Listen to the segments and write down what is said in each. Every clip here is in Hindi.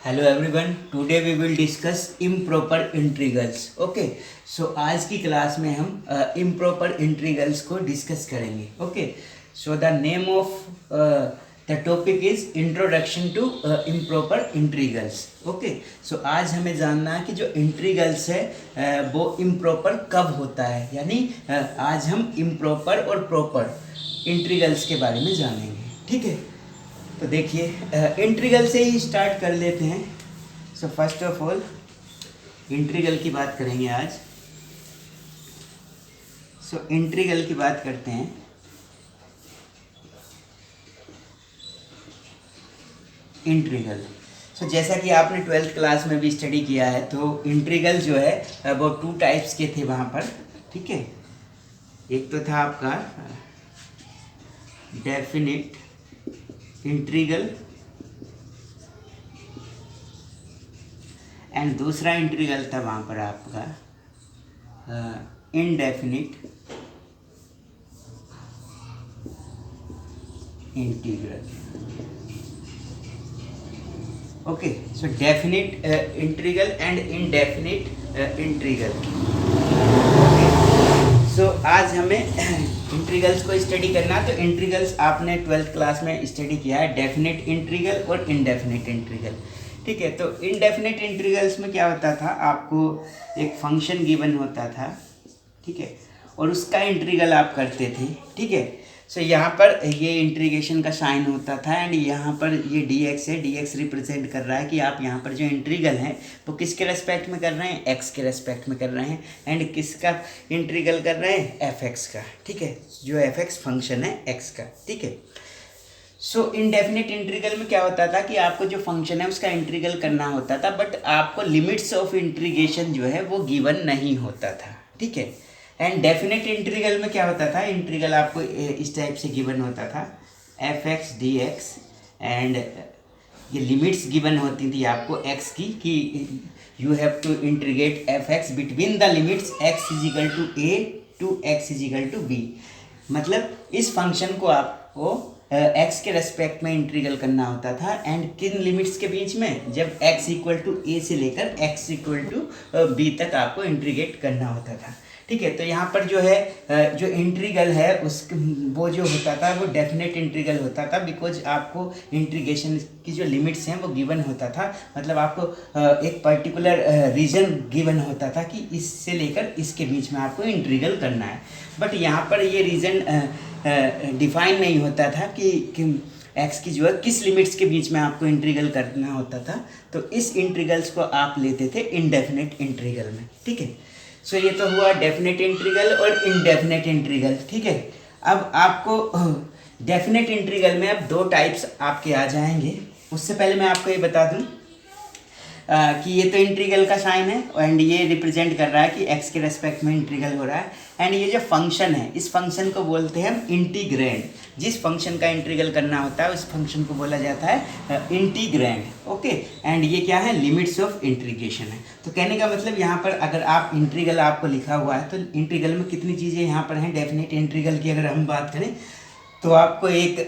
Hello everyone, today we will discuss improper integrals. Okay, so आज की क्लास में हम इम्प्रॉपर इंट्रीगल्स को डिस्कस करेंगे। Okay, so the name of the topic is introduction to improper integrals. Okay, so आज हमें जानना है कि जो इंट्रीगल्स है वो इम्प्रॉपर कब होता है, यानी आज हम इम्प्रॉपर और प्रॉपर इंट्रीगल्स के बारे में जानेंगे। ठीक है, तो देखिए इंट्रीगल से ही स्टार्ट कर लेते हैं। So first of all integral की बात करेंगे आज। सो इंट्रीगल की बात करते हैं। इंट्रीगल, सो जैसा कि आपने ट्वेल्थ क्लास में भी स्टडी किया है, तो इंट्रीगल जो है वो टू टाइप्स के थे वहाँ पर। ठीक है, एक तो था आपका डेफिनिट इंट्रीगल एंड दूसरा इंटीग्रल था वहाँ पर आपका indefinite integral. Okay, so definite integral and indefinite integral. Okay, so आज हमें इंटीग्रल्स को स्टडी करना। तो इंटीग्रल्स आपने ट्वेल्थ क्लास में स्टडी किया है, डेफिनिट इंटीग्रल और इनडेफिनिट इंटीग्रल। ठीक है, तो इनडेफिनिट इंटीग्रल्स में क्या होता था, आपको एक फंक्शन गिवन होता था। ठीक है, और उसका इंटीग्रल आप करते थे। ठीक है, सो यहाँ पर ये इंटीग्रेशन का साइन होता था एंड यहाँ पर ये dx है, dx रिप्रेजेंट कर रहा है कि आप यहाँ पर जो इंटीग्रल है वो किसके रेस्पेक्ट में कर रहे हैं, x के रेस्पेक्ट में कर रहे हैं। एंड किसका इंटीग्रल कर रहे हैं, fx का। ठीक है, जो fx फंक्शन है x का। ठीक है, सो इनडेफिनिट इंटीग्रल में क्या होता था कि आपको जो फंक्शन है उसका इंटीग्रल करना होता था, बट आपको लिमिट्स ऑफ इंटीग्रेशन जो है वो गिवन नहीं होता था। ठीक है, एंड डेफिनेट इंटीग्रल में क्या होता था, इंटीग्रल आपको इस टाइप से गिवन होता था F x D X, and ये लिमिट्स गिवन होती थी आपको एक्स की कि you have to integrate F X between the limits X is equal to A to X is equal to B. मतलब इस फंक्शन को आपको एक्स के रेस्पेक्ट में इंटीग्रल करना होता था, एंड किन लिमिट्स के बीच में, जब x इक्वल टू ए से लेकर x इक्वल टू बी तक आपको इंटीग्रेट करना होता था। ठीक है, तो यहाँ पर जो है जो इंटीग्रल है उस वो जो होता था वो डेफिनेट इंटीग्रल होता था, बिकॉज आपको इंटीग्रेशन की जो लिमिट्स हैं वो गिवन होता था। मतलब आपको एक पर्टिकुलर रीजन गिवन होता था कि इससे लेकर इसके बीच में आपको इंटीग्रल करना है, बट यहाँ पर ये रीजन डिफाइन नहीं होता था कि एक्स की जो है किस लिमिट्स के बीच में आपको इंटीग्रल करना होता था। तो इस इंटीग्रल्स को आप लेते थे इनडेफिनेट इंटीग्रल में। ठीक है, सो ये तो हुआ डेफिनेट इंटीग्रल और इनडेफिनेट इंटीग्रल। ठीक है, अब आपको डेफिनेट इंटीग्रल में अब दो टाइप्स आपके आ जाएंगे। उससे पहले मैं आपको ये बता दूं कि ये तो इंटीग्रल का साइन है एंड ये रिप्रेजेंट कर रहा है कि x के रेस्पेक्ट में इंटीग्रल हो रहा है, एंड ये जो फंक्शन है इस फंक्शन को बोलते हैं हम इंटीग्रैंड। जिस फंक्शन का इंटीग्रल करना होता है उस फंक्शन को बोला जाता है इंटीग्रैंड। ओके, एंड ये क्या है, लिमिट्स ऑफ इंटीग्रेशन है। तो कहने का मतलब यहाँ पर अगर आप इंटीग्रल आपको लिखा हुआ है तो इंटीग्रल में कितनी चीज़ें यहाँ पर हैं, डेफिनेट इंटीग्रल की अगर हम बात करें तो आपको एक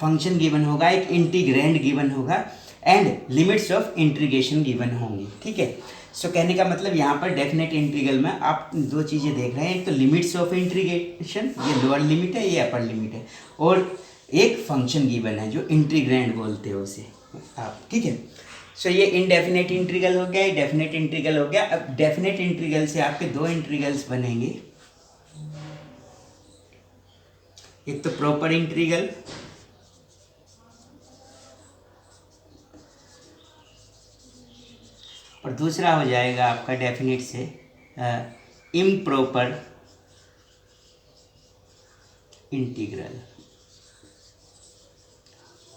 फंक्शन गिवन होगा, एक इंटीग्रैंड गिवन होगा and limits of integration given होंगी। ठीक है, सो कहने का मतलब यहाँ पर डेफिनेट इंटीग्रल में आप दो चीज़ें देख रहे हैं, एक तो लिमिट्स ऑफ इंटीग्रेशन, ये लोअर लिमिट है, ये अपर लिमिट है, और एक फंक्शन गिवन है जो इंटीग्रैंड बोलते हो उसे आप। ठीक है, सो ये इनडेफिनेट इंटीग्रल हो गया, ये डेफिनेट इंटीग्रल हो गया। अब डेफिनेट इंटीग्रल से आपके दो इंटीग्रल्स बनेंगे, एक तो प्रॉपर इंटीग्रल और दूसरा हो जाएगा आपका डेफिनेट से इम्प्रॉपर इंटीग्रल।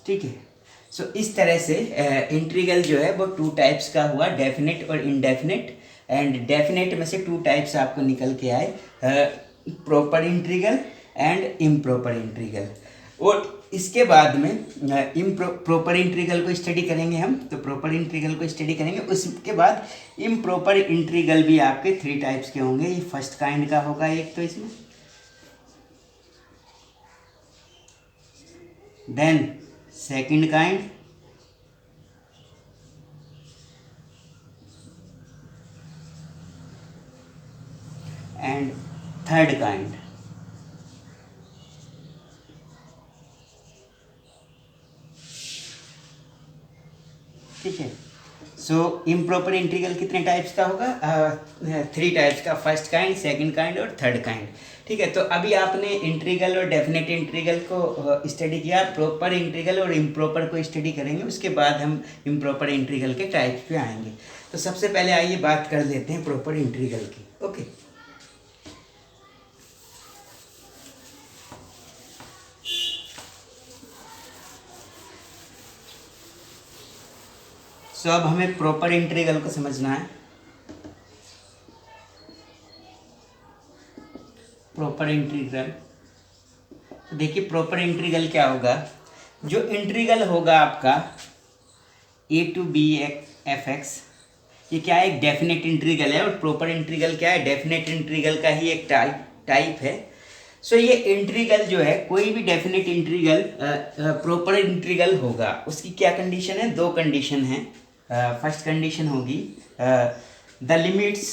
ठीक है, सो इस तरह से इंटीग्रल जो है वो टू टाइप्स का हुआ, डेफिनेट और इनडेफिनेट। एंड डेफिनेट में से टू टाइप्स आपको निकल के आए, proper integral and improper integral. और इसके बाद में प्रॉपर इंटीग्रल को स्टडी करेंगे हम, तो प्रॉपर इंटीग्रल को स्टडी करेंगे। उसके बाद इम्प्रॉपर इंटीग्रल भी आपके थ्री टाइप्स के होंगे। ये फर्स्ट काइंड का होगा एक, तो इसमें then second kind, and third kind. ठीक है। सो इम्प्रॉपर इंटीग्रल कितने टाइप्स का होगा? 3 टाइप्स का, फर्स्ट काइंड, सेकंड काइंड और थर्ड काइंड। ठीक है। तो अभी आपने इंटीग्रल और डेफिनेट इंटीग्रल को स्टडी किया, प्रॉपर इंटीग्रल और इम्प्रॉपर को स्टडी करेंगे, उसके बाद हम इम्प्रॉपर इंटीग्रल के टाइप्स पे आएंगे। तो सबसे पहले आइए बात कर लेते हैं प्रॉपर इंटीग्रल की। ओके। सो अब हमें प्रॉपर इंटीग्रल को समझना है। प्रॉपर इंटीग्रल, तो देखिए प्रॉपर इंटीग्रल क्या होगा? जो इंटीग्रल होगा आपका a to b F x, ये क्या है? एक डेफिनेट इंटीग्रल है। और प्रॉपर इंटीग्रल क्या है? डेफिनेट इंटीग्रल का ही एक टाइप है। सो ये इंटीग्रल जो है, कोई भी डेफिनेट इंटीग्रल प्रॉपर इंटीग्रल होगा, उसकी क्या कंडीशन है? 2 कंडीशन है। फर्स्ट कंडीशन होगी the limits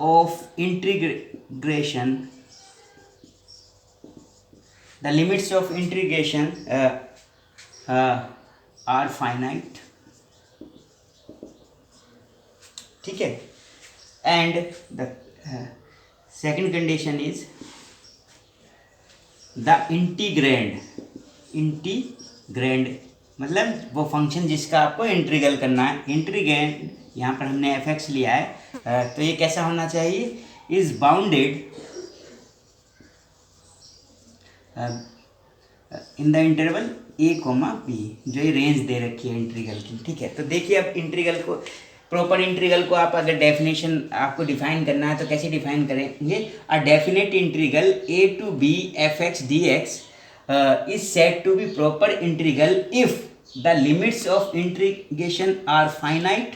of integration, the limits of integration are finite. ठीक है। And the second condition is the integrand, मतलब वो फंक्शन जिसका आपको इंटीग्रल करना है। इंटीग्रैंड यहाँ पर हमने एफ एक्स लिया है, तो ये कैसा होना चाहिए? Is bounded in the interval a, b, जो ये रेंज दे रखी है इंटीग्रल की। ठीक है। तो देखिए अब इंटीग्रल को, प्रॉपर इंटीग्रल को आप अगर डेफिनेशन आपको डिफाइन करना है तो कैसे डिफाइन करेंगे? A definite integral a to b F x D x is said to be proper integral if the limits of integration are finite,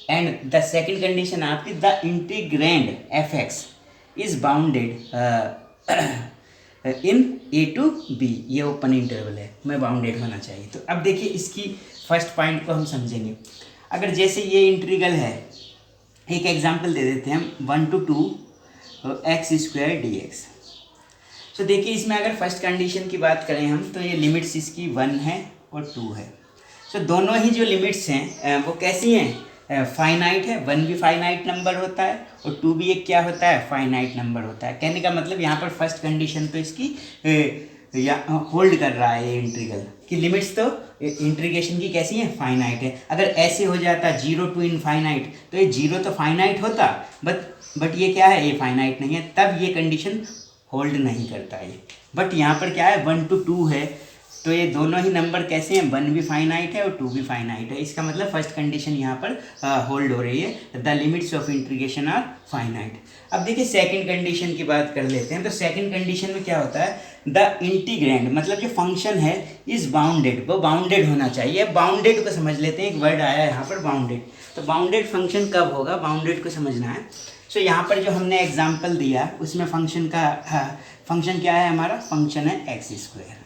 and the second condition आपकी the integrand fx is bounded in a to b, ये ओपन इंटरवल है, में बाउंडेड होना चाहिए। तो अब देखिए इसकी फर्स्ट पॉइंट को हम समझेंगे। अगर जैसे ये इंटीग्रल है, एक एग्जांपल दे देते हैं हम, 1 to 2 x square D x. तो देखिए इसमें अगर फर्स्ट कंडीशन की बात करें हम, तो ये लिमिट्स इसकी 1 है और 2 है। सो दोनों ही जो लिमिट्स हैं वो कैसी हैं? फाइनाइट है। 1 भी फाइनाइट नंबर होता है और 2 भी एक क्या होता है? फाइनाइट नंबर होता है। कहने का मतलब यहाँ पर फर्स्ट कंडीशन तो इसकी होल्ड कर रहा है ये इंटीग्रल की लिमिट्स, तो इंटीग्रेशन की कैसी है? फाइनाइट है। अगर ऐसे हो जाता 0 to इनफाइनाइट, तो ये 0 तो फाइनाइट होता, बट ये क्या है? ये फाइनाइट नहीं है, तब ये कंडीशन होल्ड नहीं करता है। बट यहाँ पर क्या है? 1 to 2 है, तो ये दोनों ही नंबर कैसे हैं? 1 भी फाइनाइट है और 2 भी फाइनाइट है। इसका मतलब फर्स्ट कंडीशन यहाँ पर होल्ड हो रही है, the limits of integration are finite. अब देखिए सेकंड कंडीशन की बात कर लेते हैं। तो सेकंड कंडीशन में क्या होता है? द इंटीग्रैंड, मतलब जो फंक्शन है, इज बाउंडेड, वो बाउंडेड होना चाहिए। बाउंडेड को समझ लेते हैं, एक वर्ड आया है यहाँ पर बाउंडेड। तो बाउंडेड फंक्शन कब होगा? बाउंडेड को समझना है। सो यहाँ पर जो हमने एग्जाम्पल दिया उसमें फंक्शन का फंक्शन क्या है? हमारा फंक्शन है एक्स स्क्वायर।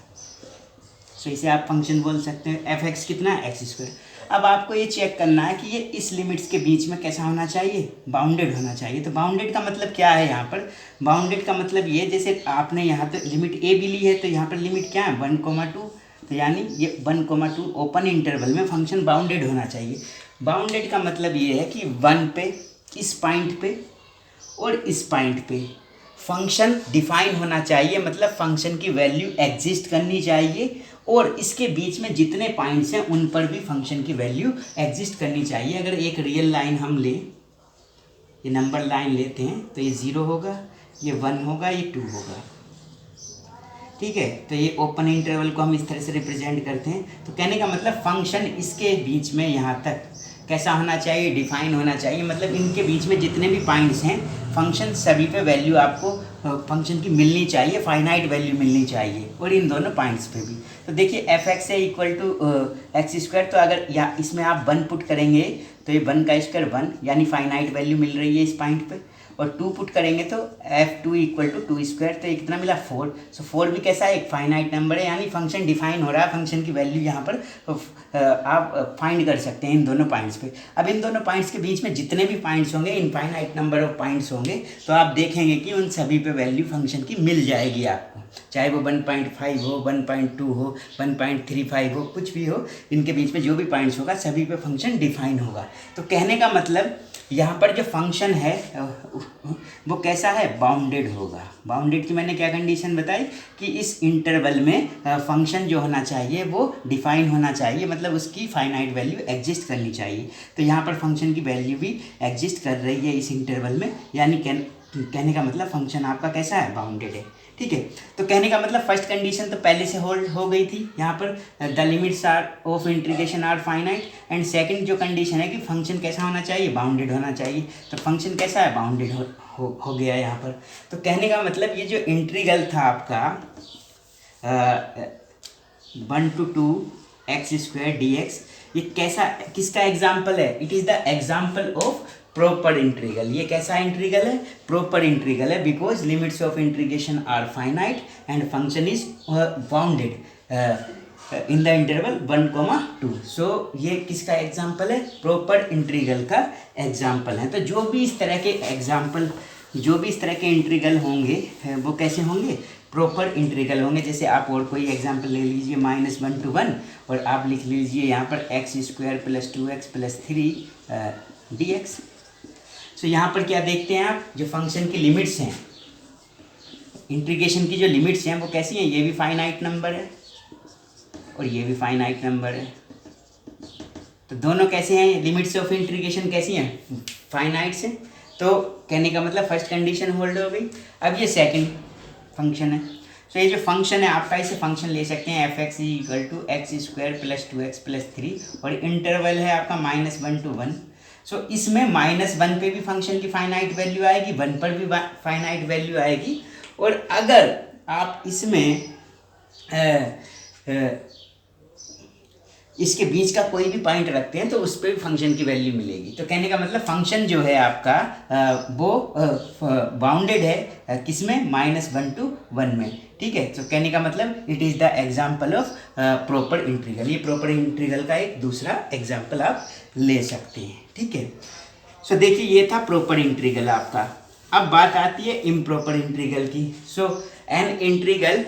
सो इसे आप फंक्शन बोल सकते हैं। एफ एक्स कितना है? X square. अब आपको ये चेक करना है कि ये इस लिमिट्स के बीच में कैसा होना चाहिए? बाउंडेड होना चाहिए। तो बाउंडेड का मतलब क्या है यहाँ पर? बाउंडेड का मतलब ये, जैसे आपने यहाँ पर लिमिट ए भी ली है, तो यहाँ पर लिमिट क्या है? 1, 2, तो यानी ये 1, 2 ओपन इंटरवल में फंक्शन बाउंडेड होना चाहिए। बाउंडेड का मतलब ये है कि 1 पे, इस पॉइंट पे और इस पॉइंट पे फंक्शन डिफाइन होना चाहिए, मतलब फंक्शन की वैल्यू एग्जिस्ट करनी चाहिए, और इसके बीच में जितने पॉइंट्स हैं उन पर भी फंक्शन की वैल्यू एग्जिस्ट करनी चाहिए। अगर एक रियल लाइन हम लें, ये नंबर लाइन लेते हैं, तो ये 0 होगा, ये 1 होगा, ये 2 होगा। ठीक है। तो ये ओपन इंटरवल को हम इस तरह से रिप्रेजेंट करते हैं। तो कहने का मतलब फंक्शन इसके बीच में यहाँ तक कैसा होना चाहिए? डिफाइन होना चाहिए, मतलब इनके बीच में जितने भी पॉइंट्स हैं, फंक्शन सभी पे वैल्यू आपको फंक्शन की मिलनी चाहिए, फाइनाइट वैल्यू मिलनी चाहिए, और इन दोनों पॉइंट्स पे भी। तो देखिए एफ एक्स है इक्वल टू एक्स स्क्वायर, तो अगर या इसमें आप 1 पुट करेंगे तो ये 1 का स्क्वायर 1, यानी फाइनाइट वैल्यू मिल रही है इस पॉइंट पे। और 2 पुट करेंगे तो f2 इक्वल टू 2 स्क्वायर, तो ये कितना मिला 4। सो 4 भी कैसा है, एक फाइनाइट नंबर है, यानी फंक्शन डिफाइन हो रहा है, फंक्शन की वैल्यू यहाँ पर आप फाइंड कर सकते हैं इन दोनों पॉइंट्स पे। अब इन दोनों पॉइंट्स के बीच में जितने भी पॉइंट्स होंगे, इनफाइनाइट नंबर ऑफ पॉइंट्स होंगे, तो आप देखेंगे कि उन सभी पे वैल्यू फंक्शन की मिल जाएगी आपको, चाहे वो 1.5 हो, 1.2 हो, 1.35 हो, कुछ भी हो, इनके बीच में जो भी पॉइंट्स होगा सभी पे फंक्शन डिफाइन होगा। तो कहने का मतलब यहाँ पर जो फंक्शन है वो कैसा है, बाउंडेड होगा। बाउंडेड की मैंने क्या कंडीशन बताई कि इस इंटरवल में फंक्शन जो होना चाहिए वो डिफाइन होना चाहिए, मतलब उसकी फाइनाइट वैल्यू एग्जिस्ट करनी चाहिए। तो यहाँ पर फंक्शन की वैल्यू भी एग्जिस्ट कर रही है इस इंटरवल में, यानी कहने का मतलब फंक्शन आपका कैसा है, बाउंडेड है। ठीक है, तो कहने का मतलब फर्स्ट कंडीशन तो पहले से होल्ड हो गई थी, यहाँ पर the limits are of integration are finite, and second जो कंडीशन है कि फंक्शन कैसा होना चाहिए, बाउंडेड होना चाहिए। तो फंक्शन कैसा है, बाउंडेड हो गया यहाँ पर। तो कहने का मतलब ये जो इंटीग्रल था आपका 1 to 2 x स्क्वायर dx, ये कैसा, किसका एग्जाम्पल है, it is the example of proper integral. ये कैसा इंटीग्रल है, प्रॉपर इंटीग्रल है, because limits of integration are finite and function is bounded in the interval 1, 2। So ये किसका एग्जाम्पल है, प्रॉपर इंटीग्रल का एग्जाम्पल है। तो जो भी इस तरह के एग्जाम्पल, जो भी इस तरह के इंटीग्रल होंगे वो कैसे होंगे, प्रॉपर इंटीग्रल होंगे। जैसे आप और कोई एग्जाम्पल ले लीजिए, -1 to 1, और आप लिख लीजिए यहाँ पर x square plus 2x plus 3 dx। तो यहाँ पर क्या देखते हैं आप, जो फंक्शन की लिमिट्स हैं, इंटीग्रेशन की जो लिमिट्स हैं वो कैसी हैं, ये भी फाइनाइट नंबर है और ये भी फाइनाइट नंबर है। तो दोनों कैसे हैं, लिमिट्स ऑफ इंटीग्रेशन कैसी हैं, फाइनाइट से। तो कहने का मतलब फर्स्ट कंडीशन होल्ड हो गई। अब ये सेकंड फंक्शन है, तो ये जो फंक्शन है आपका, इसे फंक्शन ले सकते हैं f(x) equal to x square plus 2x plus 3, और इंटरवल है आपका -1 to 1। सो इसमें -1 पे भी फंक्शन की फाइनाइट वैल्यू आएगी, 1 पर भी फाइनाइट वैल्यू आएगी, और अगर आप इसमें इसके बीच का कोई भी पॉइंट रखते हैं तो उस पर भी फंक्शन की वैल्यू मिलेगी। तो कहने का मतलब फंक्शन जो है आपका वो बाउंडेड है किसमें, -1 to 1 में। ठीक है, तो कहने का मतलब it is the example of proper integral. ये प्रॉपर इंटीग्रल का एक दूसरा एग्जाम्पल आप ले सकते हैं। ठीक है, सो देखिए ये था प्रॉपर इंटीग्रल आपका। अब बात आती है इम्प्रॉपर इंटीग्रल की। So an integral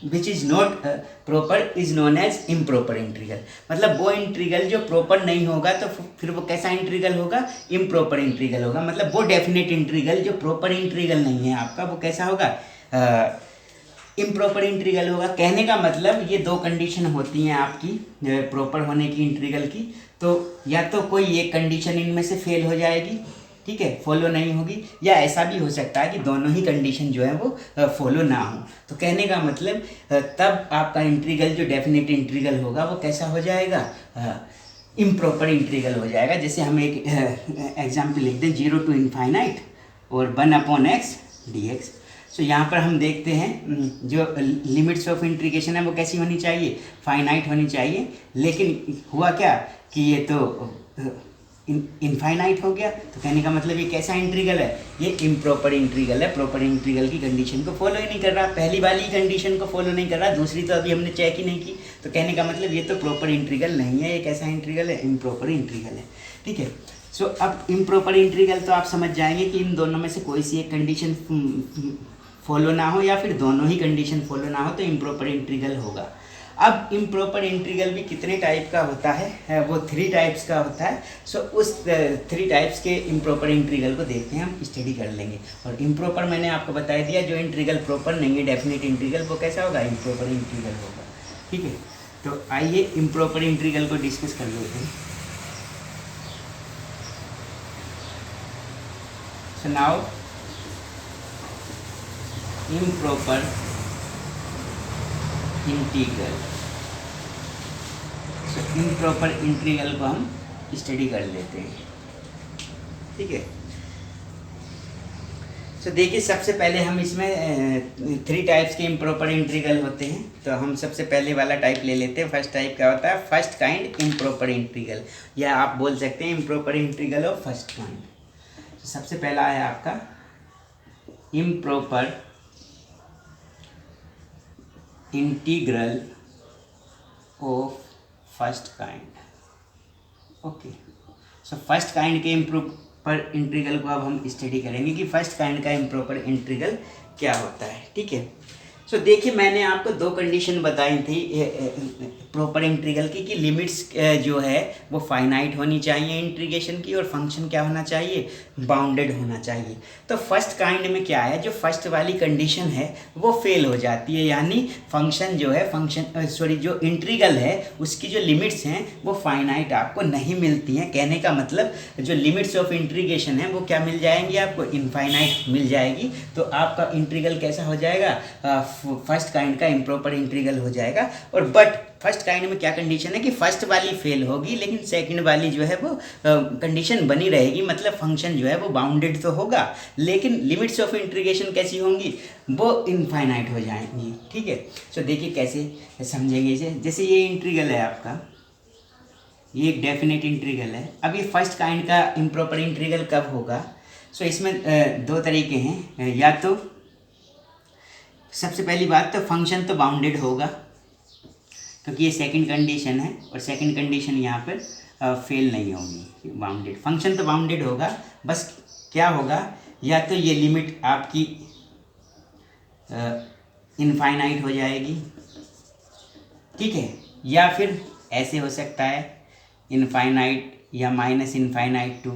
which is not proper is known as improper integral. मतलब वो इंटीग्रल जो प्रॉपर नहीं होगा तो फिर वो कैसा इंटीग्रल होगा, इम्प्रॉपर इंटीग्रल होगा। मतलब वो डेफिनेट इंटीग्रल जो प्रॉपर इंटीग्रल नहीं है आपका, वो कैसा होगा, इम्प्रॉपर इंटीग्रल होगा। कहने का मतलब ये दो कंडीशन होती हैं आपकी प्रॉपर होने की इंटीग्रल की, तो या तो कोई एक कंडीशन इनमें से फेल हो जाएगी, ठीक है, फॉलो नहीं होगी, या ऐसा भी हो सकता है कि दोनों ही कंडीशन जो है वो फॉलो ना हो। तो कहने का मतलब तब आपका इंटीग्रल जो डेफिनेट इंटीग्रल होगा वो कैसा हो जाएगा, इम्प्रॉपर इंटीग्रल हो जाएगा। जैसे हम एक एग्जाम्पल लिख दें, 0 to इनफाइनाइट और 1/x dx। सो यहाँ पर हम देखते हैं जो लिमिट्स ऑफ इंटीग्रेशन है वो कैसी होनी चाहिए, फाइनाइट होनी चाहिए। लेकिन हुआ क्या कि ये तो इनफाइनाइट हो गया। तो कहने का मतलब ये कैसा इंटीग्रल है, ये इम्प्रॉपर इंटीग्रल है। प्रॉपर इंटीग्रल की कंडीशन को फॉलो ही नहीं कर रहा, पहली वाली कंडीशन को फॉलो नहीं कर रहा, दूसरी तो अभी हमने चेक ही नहीं की। तो कहने का मतलब ये तो प्रॉपर इंटीग्रल नहीं है, ये कैसा इंटीग्रल है, इम्प्रॉपर इंटीग्रल है। ठीक है, सो अब इम्प्रॉपर इंटीग्रल तो आप समझ जाएंगे कि इन दोनों में से कोई सी एक कंडीशन फॉलो ना हो या फिर दोनों ही कंडीशन फॉलो ना हो तो इम्प्रॉपर इंटीग्रल होगा। अब इम्प्रॉपर इंटीग्रल भी कितने टाइप का होता है, वो 3 टाइप्स का होता है। सो उस 3 टाइप्स के इम्प्रॉपर इंटीग्रल को देखते हैं, हम स्टडी कर लेंगे। और इम्प्रॉपर मैंने आपको बता दिया, जो इंटीग्रल प्रॉपर नहीं है डेफिनेट इंटीग्रल, वो कैसा होगा, इम्प्रॉपर इंटीग्रल होगा। ठीक है, तो आइए इम्प्रॉपर इंटीग्रल को डिस्कस कर लेते हैं। सो नाउ इम्प्रॉपर इंटीग्रल, सो इम्प्रॉपर इंटीग्रल को हम स्टडी कर लेते हैं। ठीक है, सो देखिए सबसे पहले हम इसमें 3 टाइप्स के इम्प्रॉपर इंटीग्रल होते हैं। तो हम सबसे पहले वाला टाइप ले लेते हैं। फर्स्ट टाइप क्या होता है, फर्स्ट काइंड इम्प्रॉपर इंटीग्रल, या आप बोल सकते हैं improper integral of first kind. सबसे पहला है आपका improper integral of first kind. Okay, so first kind के इम्प्रॉपर इंटीग्रल को अब हम स्टडी करेंगे कि फर्स्ट काइंड का इम्प्रॉपर इंटीग्रल क्या होता है। ठीक है, सो देखिए मैंने आपको दो कंडीशन बताई थी प्रॉपर इंटीग्रल की कि लिमिट्स जो है वो फाइनाइट होनी चाहिए इंटीग्रेशन की, और फंक्शन क्या होना चाहिए, बाउंडेड होना चाहिए। तो फर्स्ट काइंड में क्या है, जो फर्स्ट वाली कंडीशन है वो फेल हो जाती है, यानी फंक्शन जो है जो इंटीग्रल है उसकी जो लिमिट्स हैं वो फाइनाइट आपको नहीं मिलती हैं। कहने का मतलब जो लिमिट्स ऑफ इंटीग्रेशन है वो क्या मिल जाएंगी आपको, इनफाइनाइट मिल जाएगी। तो आपका इंटीग्रल कैसा हो जाएगा, फर्स्ट काइंड का इम्प्रॉपर इंटीग्रल हो जाएगा। और बट फर्स्ट काइंड में क्या कंडीशन है कि फर्स्ट वाली फेल होगी लेकिन सेकंड वाली जो है वो कंडीशन बनी रहेगी, मतलब फंक्शन जो है वो बाउंडेड तो होगा लेकिन लिमिट्स ऑफ इंटीग्रेशन कैसी होंगी, वो इनफाइनाइट हो जाएंगी। ठीक है, सो देखिए कैसे समझेंगे इसे। जैसे ये इंटीग्रल है आपका, ये एक डेफिनेट इंटीग्रल है। अब ये फर्स्ट काइंड का इम्प्रॉपर इंटीग्रल कब होगा, सो इसमें दो तरीके हैं। या तो सबसे पहली बात तो फंक्शन तो बाउंडेड होगा क्योंकि ये सेकंड कंडीशन है, और सेकंड कंडीशन यहाँ पर फेल नहीं होगी, बाउंडेड फंक्शन तो बाउंडेड होगा। बस क्या होगा, या तो ये लिमिट आपकी इनफाइनाइट हो जाएगी, ठीक है, या फिर ऐसे हो सकता है इनफाइनाइट या minus infinite to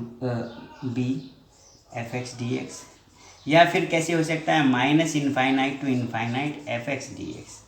b f x D x, या फिर कैसे हो सकता है minus infinite to infinite f x D x.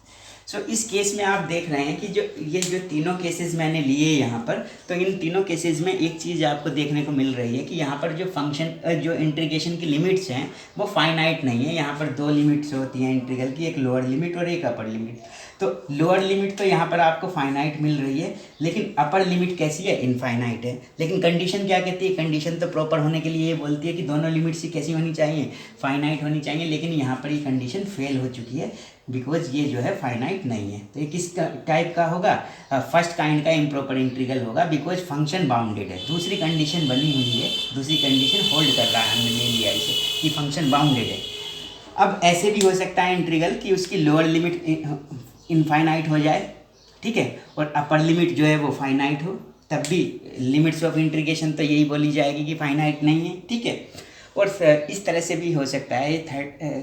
So इस केस में आप देख रहे हैं कि जो तीनों केसेस मैंने लिए यहाँ पर, तो इन तीनों केसेस में एक चीज़ आपको देखने को मिल रही है कि यहाँ पर जो फंक्शन जो इंटीग्रेशन की लिमिट्स हैं वो फाइनाइट नहीं है। यहाँ पर दो लिमिट्स होती हैं इंटीग्रल की, एक लोअर लिमिट और एक अपर लिमिट। तो लोअर लिमिट तो यहाँ पर आपको फाइनाइट मिल रही है, लेकिन अपर लिमिट कैसी है, इनफाइनाइट है। लेकिन कंडीशन क्या कहती है, कंडीशन तो प्रॉपर होने के लिए ये बोलती है कि दोनों लिमिट्स ही कैसी होनी चाहिए, फाइनाइट होनी चाहिए। लेकिन यहाँ पर ये कंडीशन फेल हो चुकी है बिकॉज ये जो है फाइनाइट नहीं है। तो ये किस टाइप का होगा, फर्स्ट काइंड का इम्प्रॉपर इंटीग्रल होगा बिकॉज फंक्शन बाउंडेड है। दूसरी कंडीशन बनी हुई है, दूसरी कंडीशन होल्ड कर रहा है, हमने ले लिया इसे कि फंक्शन बाउंडेड है। अब ऐसे भी हो सकता है इंटीग्रल कि उसकी लोअर लिमिट इनफाइनाइट हो जाए, ठीक है, और अपर लिमिट जो है वो फाइनाइट हो, तब भी लिमिट्स ऑफ इंटीग्रेशन तो यही बोली जाएगी कि फाइनाइट नहीं है, ठीक है। और इस तरह से भी हो सकता है,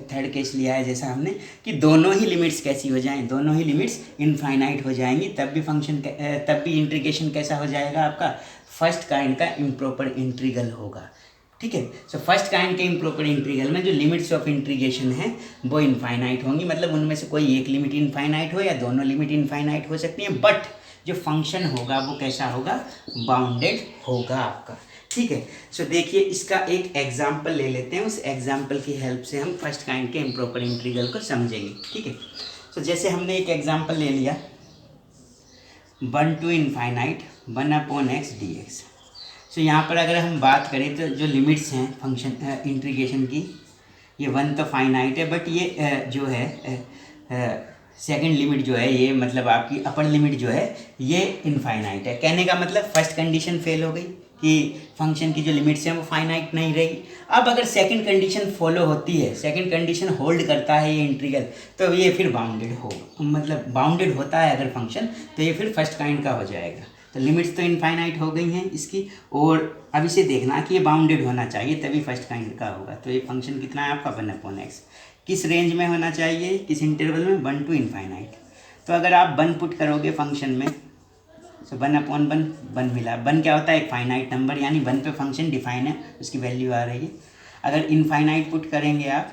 थर्ड केस लिया है जैसा हमने, कि दोनों ही लिमिट्स कैसी हो जाएं, दोनों ही लिमिट्स इनफाइनाइट हो जाएंगी, तब भी तब भी इंटीग्रेशन कैसा हो जाएगा आपका, फर्स्ट काइंड का इम्प्रॉपर इंटीग्रल होगा, ठीक है। सो फर्स्ट काइंड के इम्प्रॉपर इंटीग्रल में जो लिमिट्स ऑफ इंटीग्रेशन है वो इनफाइनाइट होंगी, मतलब उनमें से कोई एक लिमिट इनफाइनाइट हो या दोनों लिमिट इनफाइनाइट हो सकती हैं, बट जो फंक्शन होगा वो कैसा होगा, बाउंडेड होगा आपका, ठीक है। सो देखिए इसका एक एग्जाम्पल ले लेते हैं, उस एग्जाम्पल की हेल्प से हम फर्स्ट काइंड के इम्प्रॉपर इंटीग्रल को समझेंगे, ठीक है। सो जैसे हमने एक एग्जाम्पल ले लिया 1 to इनफाइनाइट 1/x dx। सो यहाँ पर अगर हम बात करें तो जो लिमिट्स हैं फंक्शन इंटीग्रेशन की, ये 1 तो फाइनाइट है, बट ये जो है सेकंड लिमिट जो है, ये मतलब आपकी अपर लिमिट जो है ये इनफाइनाइट है। कहने का मतलब फर्स्ट कंडीशन फेल हो गई कि फंक्शन की जो लिमिट्स हैं वो फाइनाइट नहीं रही। अब अगर सेकंड कंडीशन फॉलो होती है, सेकंड कंडीशन होल्ड करता है ये इंटीग्रल, तो ये फिर बाउंडेड होगा, मतलब बाउंडेड होता है अगर फंक्शन, तो ये फिर फर्स्ट काइंड का हो जाएगा। तो लिमिट्स तो इनफाइनाइट हो गई हैं इसकी, और अब इसे देखना कि ये बाउंडेड होना चाहिए तभी फर्स्ट काइंड का होगा। तो ये फंक्शन कितना है आपका 1/x, किस रेंज में होना चाहिए, किस इंटरवल में, 1 to इनफाइनाइट। तो अगर आप 1 पुट करोगे फंक्शन में, सो 1/1 मिला। 1 क्या होता है, एक फाइनाइट नंबर, यानी 1 पे फंक्शन डिफाइन है, उसकी वैल्यू आ रही है। अगर इनफाइनाइट पुट करेंगे आप,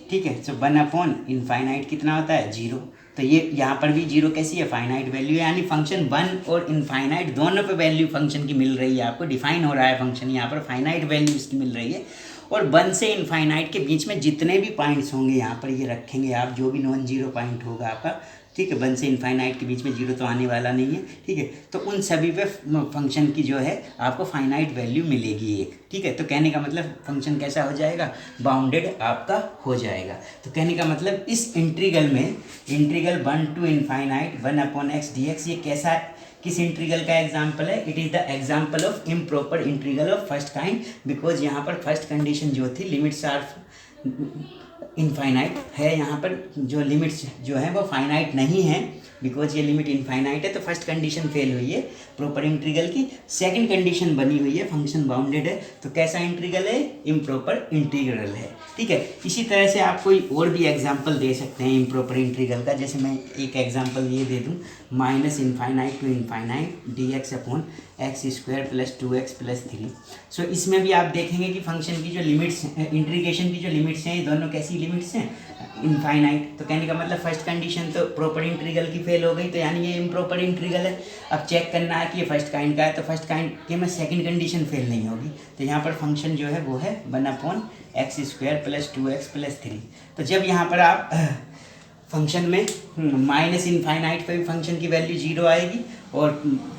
ठीक है, सो 1/इनफाइनाइट कितना होता है, 0। तो ये यहाँ पर भी 0 कैसी है, फाइनाइट वैल्यू है, यानी फंक्शन 1 और इनफाइनाइट दोनों पे वैल्यू फंक्शन की मिल रही है आपको, डिफाइन हो रहा है फंक्शन, यहाँ पर फाइनाइट वैल्यू इसकी मिल रही है। और 1 से इनफाइनाइट के बीच में जितने भी पॉइंट्स होंगे यहाँ पर ये रखेंगे आप, जो भी नॉन जीरो पॉइंट होगा आपका, ठीक है, 1 से इनफाइनाइट के बीच में 0 तो आने वाला नहीं है, ठीक है। तो उन सभी पे फंक्शन की जो है आपको फाइनाइट वैल्यू मिलेगी एक, ठीक है। तो कहने का मतलब फंक्शन कैसा हो जाएगा, बाउंडेड आपका हो जाएगा। तो कहने का मतलब इस इंटीग्रल में, integral 1 to infinite 1/x dx, ये किस इंटीग्रल का एग्जाम्पल है? It is the example of improper integral of first kind, because यहाँ पर फर्स्ट कंडीशन जो थी लिमिट्स आर इनफाइनाइट है, यहाँ पर जो लिमिट्स जो है वो फाइनाइट नहीं है, बिकॉज ये लिमिट इनफाइनाइट है, तो फर्स्ट कंडीशन फेल हुई है प्रॉपर इंटीग्रल की। सेकंड कंडीशन बनी हुई है, फंक्शन बाउंडेड है, तो कैसा इंटीग्रल है? इम्प्रॉपर इंटीग्रल है, ठीक है। इसी तरह से आप कोई और भी एग्जांपल दे सकते हैं इम्प्रॉपर इंटीग्रल का, जैसे मैं एक एग्जांपल ये दे दूँ, minus infinite to infinite d x upon x square plus 2x plus 3। So इसमें भी आप देखेंगे कि फंक्शन की जो लिमिट्स, इंटीग्रेशन की जो लिमिट्स हैं, ये दोनों कैसी लिमिट्स हैं? इनफाइनाइट। तो कहने का मतलब फर्स्ट कंडीशन तो प्रॉपर इंटीग्रल की फेल हो गई, तो यानी ये इम्प्रॉपर इंटीग्रल है। अब चेक करना है कि ये फर्स्ट काइंड का है, तो फर्स्ट काइंड के में सेकंड कंडीशन फेल नहीं होगी, तो यहाँ पर फंक्शन जो है वो है 1/x square plus 2x plus 3। तो जब यहाँ पर आप फंक्शन में माइनस इनफाइनाइट पे भी फंक्शन की वैल्यू 0 आएगी, और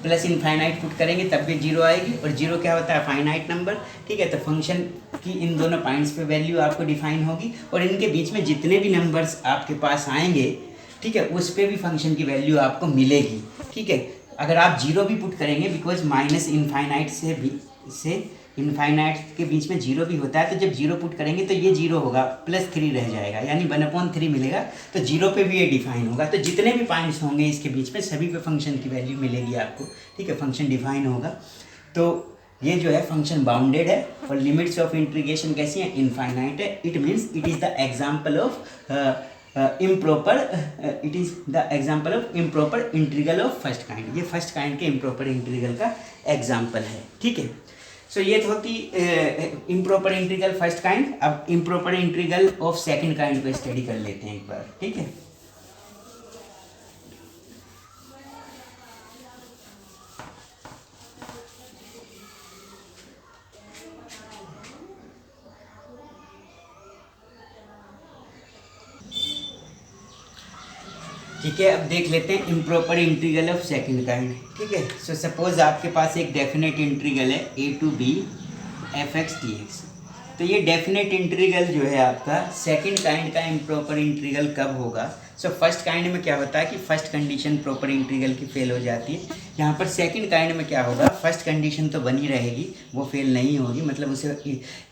प्लस इनफाइनाइट पुट करेंगे तब भी 0 आएगी, और 0 क्या होता है? फाइनाइट नंबर, ठीक है। तो फंक्शन की इन दोनों पॉइंट्स पे वैल्यू आपको डिफाइन होगी, और इनके बीच में जितने भी नंबर्स आपके पास आएंगे, ठीक है, उस पर भी फंक्शन की वैल्यू आपको मिलेगी, ठीक है। अगर आप 0 भी पुट करेंगे, बिकॉज माइनस इनफाइनाइट से इनफाइनाइट के बीच में 0 भी होता है, तो जब 0 पुट करेंगे तो ये 0 होगा, प्लस 3 रह जाएगा, यानी 1/3 मिलेगा, तो 0 पे भी ये डिफाइन होगा। तो जितने भी पॉइंट्स होंगे इसके बीच में, सभी पे फंक्शन की वैल्यू मिलेगी आपको, ठीक है, फंक्शन डिफाइन होगा। तो ये जो है फंक्शन बाउंडेड है, और लिमिट्स ऑफ इंटीग्रेशन कैसी है? इनफाइनाइट है। It means it is the example of improper, it is the example of improper integral of first kind. ये फर्स्ट काइंड के इम्प्रॉपर इंटीग्रल का एग्जाम्पल है, ठीक है। सो ये तो होती इम्प्रॉपर इंटीग्रल फर्स्ट काइंड। अब improper integral of second kind को स्टडी कर लेते हैं एक बार, ठीक है। ठीक है, अब देख लेते हैं improper integral of second kind, ठीक है। सो सपोज आपके पास एक डेफिनेट इंटीग्रल है a to b f(x) dx। तो ये डेफिनेट इंटीग्रल जो है आपका सेकंड काइंड का इम्प्रॉपर इंटीग्रल कब होगा? सो फर्स्ट काइंड में क्या होता है कि फर्स्ट कंडीशन प्रॉपर इंटीग्रल की फेल हो जाती है। यहाँ पर सेकंड काइंड में क्या होगा? फर्स्ट कंडीशन तो बनी रहेगी, वो फेल नहीं होगी, मतलब उसे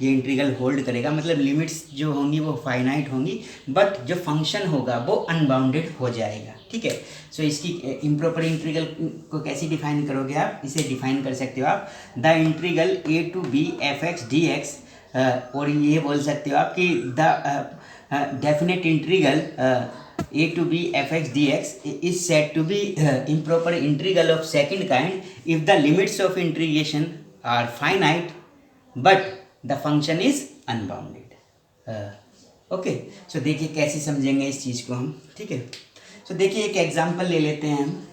ये इंटीग्रल होल्ड करेगा, मतलब लिमिट्स जो होंगी वो फाइनाइट होंगी, बट जो फंक्शन होगा वो अनबाउंडेड हो जाएगा, ठीक है। सो इसकी इम्प्रॉपर इंटीग्रल को कैसे डिफाइन करोगे आप? इसे डिफाइन कर सकते हो आप the integral a to b f(x) dx, और ये बोल सकते हो आप कि the definite integral a to b f(x) dx is said to be improper integral of second kind if the limits of integration are finite but the function is unbounded। Okay, so देखिए कैसे समझेंगे इस चीज़ को हम, ठीक है। सो देखिए एक एग्जांपल ले लेते हैं हम।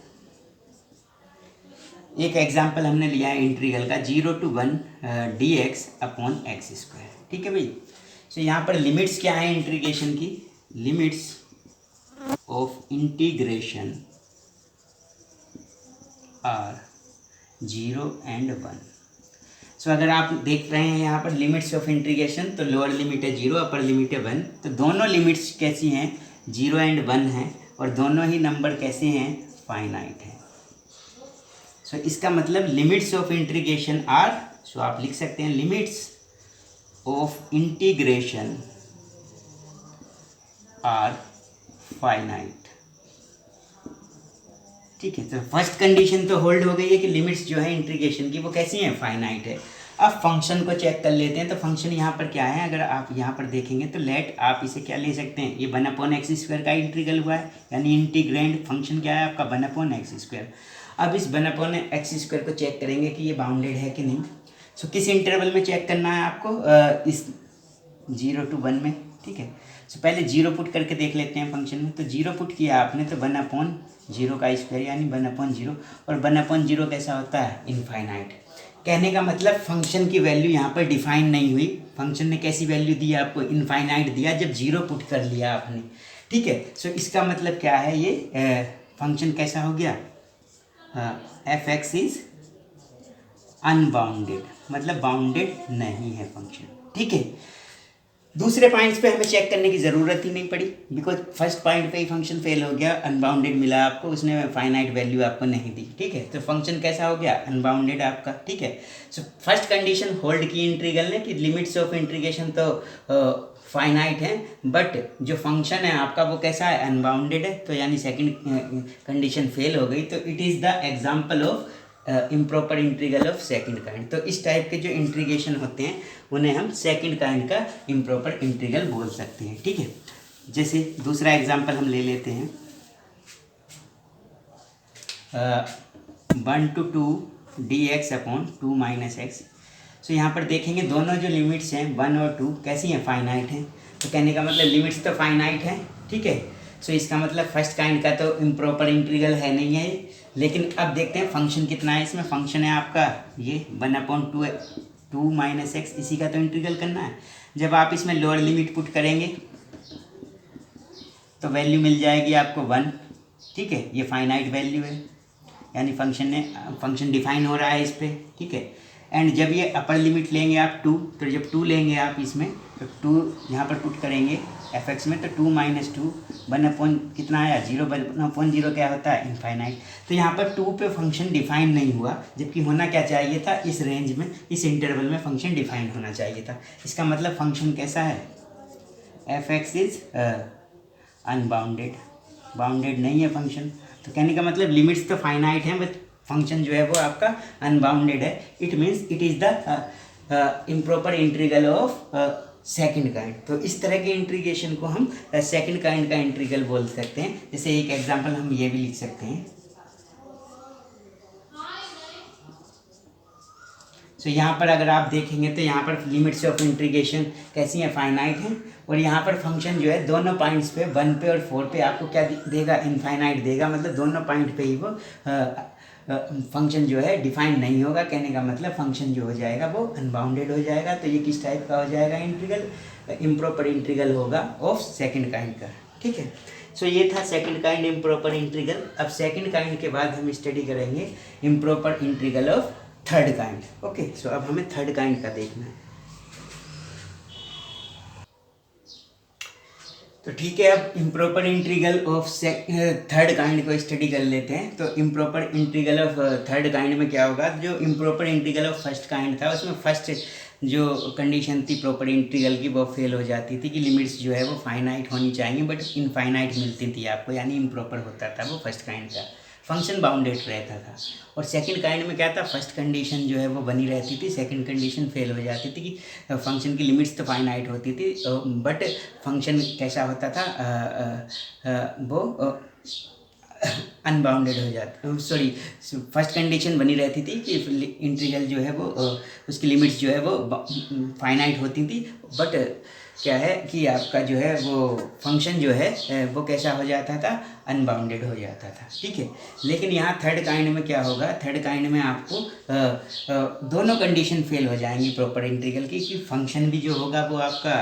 एक एग्जांपल हमने लिया है इंटीग्रल का 0 to 1 dx upon x square, ठीक है भाई। सो यहाँ पर लिमिट्स क्या है इंटीग्रेशन की? Limits of integration are 0 and 1। So अगर आप देख रहे हैं यहाँ पर लिमिट्स ऑफ इंटीग्रेशन, तो लोअर लिमिट है 0, अपर लिमिट है 1। तो दोनों लिमिट्स कैसी हैं? 0 and 1 हैं, और दोनों ही नंबर कैसे हैं? फाइनाइट हैं। सो इसका मतलब limits of integration are, so आप लिख सकते हैं limits of integration are finite, ठीक है। तो फर्स्ट कंडीशन तो होल्ड हो गई है कि लिमिट्स जो है इंटीग्रेशन की वो कैसी हैं? फाइनाइट है। अब फंक्शन को चेक कर लेते हैं। तो फंक्शन यहाँ पर क्या है? अगर आप यहाँ पर देखेंगे तो लेट आप इसे क्या ले सकते हैं? ये 1/x² का इंटीग्रल हुआ है, यानी इंटीग्रेंड फंक्शन क्या है आपका? 1/x²। अब इस 1/x² को चेक करेंगे कि ये बाउंडेड है कि नहीं। सो किस इंटरवल में चेक करना है आपको? इस 0 to 1 में, ठीक है। सो पहले 0 पुट करके देख लेते हैं फंक्शन में। तो 0 पुट किया आपने तो 1/0 का स्क्वायर यानी 1/0, और 1/0 कैसा होता है? इनफाइनाइट। कहने का मतलब फंक्शन की वैल्यू यहाँ पर डिफाइन नहीं हुई। फंक्शन ने कैसी वैल्यू दी आपको? इनफाइनाइट दिया जब 0 पुट कर लिया आपने, ठीक है। सो इसका मतलब क्या है? ये फंक्शन कैसा हो गया? f(x) इज अनबाउंडेड, मतलब बाउंडेड नहीं है फंक्शन, ठीक है। दूसरे पॉइंट्स पे हमें चेक करने की ज़रूरत ही नहीं पड़ी, बिकॉज फर्स्ट पॉइंट पे ही फंक्शन फेल हो गया, अनबाउंडेड मिला आपको, उसने फाइनाइट वैल्यू आपको नहीं दी, ठीक है। तो फंक्शन कैसा हो गया, अनबाउंडेड आपका, ठीक है। सो फर्स्ट कंडीशन होल्ड की इंटीग्रल ने कि लिमिट्स ऑफ इंटीग्रेशन तो फाइनाइट है, बट जो फंक्शन है आपका वो कैसा है, अनबाउंडेड है। तो यानी सेकंड कंडीशन फेल हो गई। तो it is the example of improper integral of second kind. तो इस टाइप के जो इंटीग्रेशन होते हैं उन्हें हम सेकंड काइंड का इम्प्रॉपर इंटीग्रल बोल सकते हैं, ठीक है। जैसे दूसरा एग्जांपल हम ले लेते हैं, 1 to 2 dx upon 2 minus x. So यहाँ पर देखेंगे दोनों जो लिमिट्स हैं 1 और 2 कैसी हैं, फाइनाइट हैं। तो कहने का मतलब लिमिट्स तो फाइनाइट है, ठीक है। सो इसका मतलब फर्स्ट काइंड का तो इम्प्रॉपर इंटीग्रल है नहीं है। लेकिन अब देखते हैं फंक्शन कितना है इसमें। फंक्शन है आपका ये 1/2 माइनस एक्स, इसी का तो इंटीग्रल करना है। जब आप इसमें लोअर लिमिट पुट करेंगे तो वैल्यू मिल जाएगी आपको 1, ठीक है। ये फाइनाइट वैल्यू है, यानी फंक्शन डिफाइन हो रहा है इस पर, ठीक है। एंड जब ये अपर लिमिट लेंगे आप 2, तो जब 2 लेंगे आप इसमें, तो 2 यहाँ पर पुट करेंगे एफ एक्स में, तो 2 माइनस 2 1 कितना आया, 0। 1/0 क्या होता है, इनफाइनाइट। तो यहाँ पर 2 पे फंक्शन डिफाइन नहीं हुआ, जबकि होना क्या चाहिए था, इस रेंज में, इस इंटरवल में फंक्शन डिफाइन होना चाहिए था। इसका मतलब फंक्शन कैसा है, F x is unbounded, bounded नहीं है फंक्शन। तो कहने का मतलब लिमिट्स तो फाइनाइट हैं, बट फंक्शन जो है वो आपका अनबाउंडेड है। It means it is the improper integral of second kind. तो इस तरह के इंटीग्रेशन को हम सेकंड काइंड का इंटीग्रल बोल सकते हैं। जैसे एक एग्जांपल हम ये भी लिख सकते हैं। सो यहाँ पर अगर आप देखेंगे तो यहाँ पर लिमिट्स ऑफ इंटीग्रेशन कैसी हैं, फाइनाइट हैं। और यहाँ पर फंक्शन जो है दोनों पॉइंट्स पे 1 पे और 4 पे आपको क्या देगा, इनफाइनाइट देगा। मतलब दोनों पॉइंट पे ही वो फंक्शन जो है डिफाइन नहीं होगा। कहने का मतलब फंक्शन जो हो जाएगा वो अनबाउंडेड हो जाएगा। तो ये किस टाइप का हो जाएगा इंटीग्रल, इम्प्रॉपर इंटीग्रल होगा ऑफ सेकंड काइंड का, ठीक है। सो ये था सेकंड काइंड इम्प्रॉपर इंटीग्रल। अब सेकंड काइंड के बाद हम स्टडी करेंगे improper integral of third kind. Okay, so अब हमें थर्ड काइंड का देखना है। तो ठीक है, अब improper integral of third kind को स्टडी कर लेते हैं। तो improper integral of third kind में क्या होगा, जो improper integral of first kind था उसमें फर्स्ट जो कंडीशन थी प्रॉपर इंटीग्रल की वो फेल हो जाती थी कि लिमिट्स जो है वो फाइनाइट होनी चाहिए, बट इनफाइनाइट मिलती थी आपको, यानी इम्प्रॉपर होता था वो फर्स्ट काइंड का, फंक्शन बाउंडेड रहता था। और सेकंड काइंड में क्या था, फर्स्ट कंडीशन जो है वो बनी रहती थी, सेकंड कंडीशन फेल हो जाती थी कि फंक्शन की लिमिट्स तो फाइनाइट होती थी, बट फंक्शन कैसा होता था, वो अनबाउंडेड हो जाता, सॉरी फर्स्ट कंडीशन बनी रहती थी कि इंटीग्रल जो है वो उसकी लिमिट्स जो है वो फाइनाइट होती थी, बट क्या है कि आपका जो है वो फंक्शन जो है वो कैसा हो जाता था, अनबाउंडेड हो जाता था, ठीक है। लेकिन यहाँ थर्ड काइंड में क्या होगा, थर्ड काइंड में आपको दोनों कंडीशन फेल हो जाएंगी प्रॉपर इंटीग्रल की, कि फंक्शन भी जो होगा वो आपका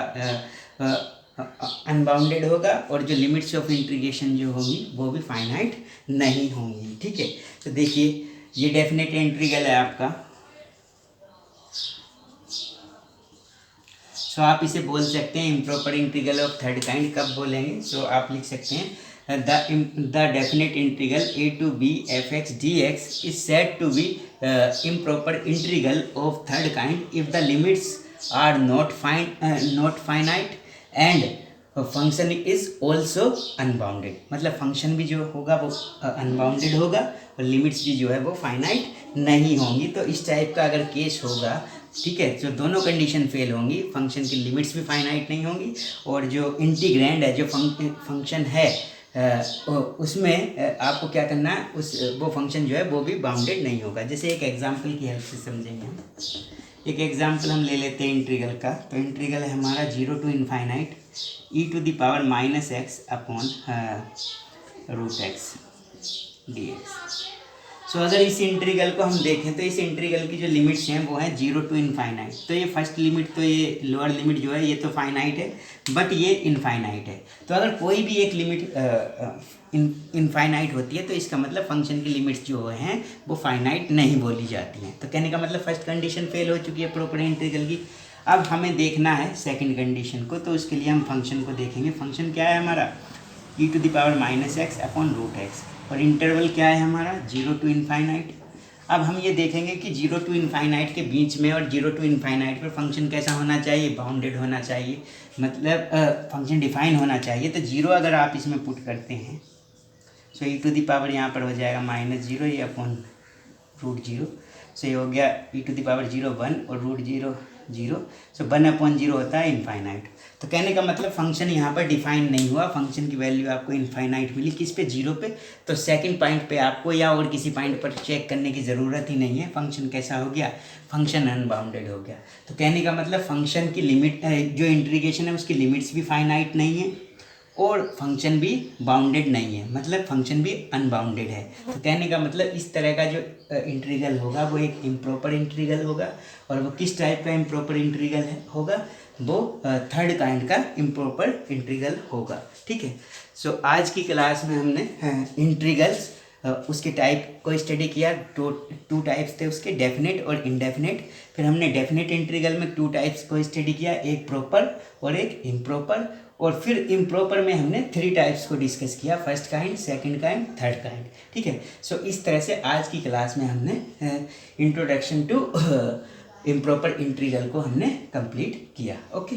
अनबाउंडेड होगा और जो लिमिट्स ऑफ इंटीग्रेशन जो होंगी वो भी फाइनाइट नहीं होंगी, ठीक है। तो देखिए ये डेफिनेट इंटीग्रल है आपका। सो आप इसे बोल सकते हैं improper integral of third kind. कब बोलेंगे, सो आप लिख सकते हैं the definite integral a to b f(x) dx is said to be improper integral of third kind if the limits are not finite and function is also unbounded. मतलब फंक्शन भी जो होगा वो अनबाउंडेड होगा और लिमिट्स भी जो है वो फाइनाइट नहीं होंगी। तो इस टाइप का अगर केस होगा, ठीक है, जो दोनों कंडीशन फेल होंगी, फंक्शन की लिमिट्स भी फाइनाइट नहीं होंगी और जो इंटीग्रैंड है, जो फंक्शन है उसमें आपको क्या करना है, वो फंक्शन जो है वो भी बाउंडेड नहीं होगा। जैसे एक एग्जाम्पल की हेल्प से समझेंगे हम। एक एग्जाम्पल हम ले लेते हैं इंटीग्रल का। तो इंटीग्रल है हमारा 0 to infinite e⁻⁻x upon √x dx। सो अगर इस इंटीग्रल को हम देखें तो इस इंटीग्रल की जो लिमिट्स हैं वो हैं 0 to इनफाइनाइट। तो ये फर्स्ट लिमिट, तो ये लोअर लिमिट जो है ये तो फाइनाइट है, बट ये इनफाइनाइट है। तो अगर कोई भी एक लिमिट इनफाइनाइट होती है तो इसका मतलब फंक्शन की लिमिट्स जो हैं वो फाइनाइट नहीं बोली जाती हैं। तो कहने का मतलब फर्स्ट कंडीशन फेल हो चुकी है प्रॉपर इंटीग्रल की। अब हमें देखना है सेकंड कंडीशन को, तो उसके लिए हम फंक्शन को देखेंगे। फंक्शन क्या है हमारा, e⁻⁻x अपॉन रूट एक्स, और इंटरवल क्या है हमारा 0 to इनफाइनाइट। अब हम ये देखेंगे कि 0 to इनफाइनाइट के बीच में और 0 to इनफाइनाइट पर फंक्शन कैसा होना चाहिए, बाउंडेड होना चाहिए, मतलब फंक्शन डिफाइन होना चाहिए। तो 0 अगर आप इसमें पुट करते हैं सो e⁻ यहाँ पर हो जाएगा -0 ये अपॉन √0। सो ये हो गया e⁻0 1 और √0 0। सो 1/0 होता है इनफाइनाइट। तो कहने का मतलब फंक्शन यहाँ पर डिफाइन नहीं हुआ, फंक्शन की वैल्यू आपको इनफाइनाइट मिली, किस पे, 0 पे। तो सेकंड पॉइंट पे आपको या और किसी पॉइंट पर चेक करने की ज़रूरत ही नहीं है, फंक्शन कैसा हो गया, फंक्शन अनबाउंडेड हो गया। तो कहने का मतलब फंक्शन की लिमिट जो इंटीग्रेशन है उसकी लिमिट्स भी फाइनाइट नहीं है और फंक्शन भी बाउंडेड नहीं है, मतलब फंक्शन भी अनबाउंडेड है। तो कहने का मतलब इस तरह का जो इंटीग्रल होगा वो एक इम्प्रॉपर इंटीग्रल होगा। और वो किस टाइप का इम्प्रॉपर इंटीग्रल होगा, वो थर्ड काइंड का इम्प्रॉपर इंटीग्रल होगा। ठीक है। सो आज की क्लास में हमने इंटीग्रल्स उसके टाइप को स्टडी किया। टू टाइप्स थे उसके, डेफिनेट और इनडेफिनेट। फिर हमने डेफिनेट इंटीग्रल में 2 टाइप्स को स्टडी किया, एक प्रॉपर और एक इम्प्रॉपर। और फिर इम्प्रॉपर में हमने 3 टाइप्स को डिस्कस किया, first kind, second kind, third kind. ठीक है। सो इस तरह से आज की क्लास में हमने इंट्रोडक्शन टू इम्प्रॉपर इंटीग्रल को हमने कंप्लीट किया। ओके।